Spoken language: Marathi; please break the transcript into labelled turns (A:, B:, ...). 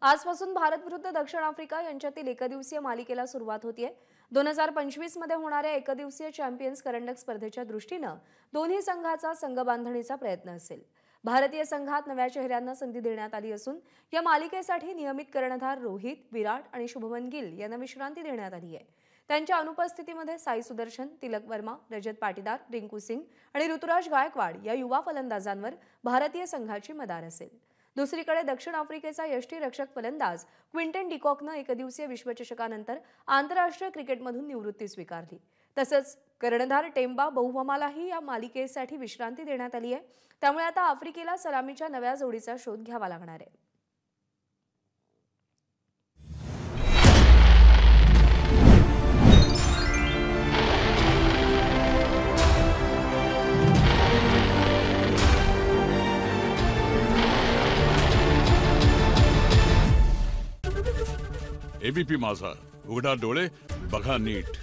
A: आजपासून भारत विरुद्ध दक्षिण आफ्रिका यांच्यातील एकदिवसीय मालिकेला सुरुवात होतीये। 2025 मध्ये होणाऱ्या एकदिवसीय चॅम्पियन्स करंडक स्पर्धेच्या दृष्टीने दोन्ही संघाचा संघबांधणीचा प्रयत्न असेल। भारतीय संघात नव्या चेहऱ्यांना संधी देण्यात आली असून या मालिकेसाठी नियमित कर्णधार रोहित, विराट आणि शुभमन गिल यांना विश्रांती देण्यात आली आहे। त्यांच्या अनुपस्थितीमध्ये साई सुदर्शन, तिलक वर्मा, रजत पाटीदार, रिंकू सिंग आणि ऋतुराज गायकवाड या युवा फलंदाजांवर भारतीय संघाची मदार असेल। दुसरीकडे दक्षिण आफ्रिकेचा यष्टीरक्षक फलंदाज क्विंटन डिकॉकनं एकदिवसीय विश्वचषकानंतर आंतरराष्ट्रीय क्रिकेटमधून निवृत्ती स्वीकारली। तसंच कर्णधार टेम्बा बहुमालाही या मालिकेसाठी विश्रांती देण्यात आली आहे। त्यामुळे आता आफ्रिकेला सलामीच्या नव्या जोडीचा शोध घ्यावा लागणार आहे।
B: एबीपी माझा, उघडा डोळे बघा नीट।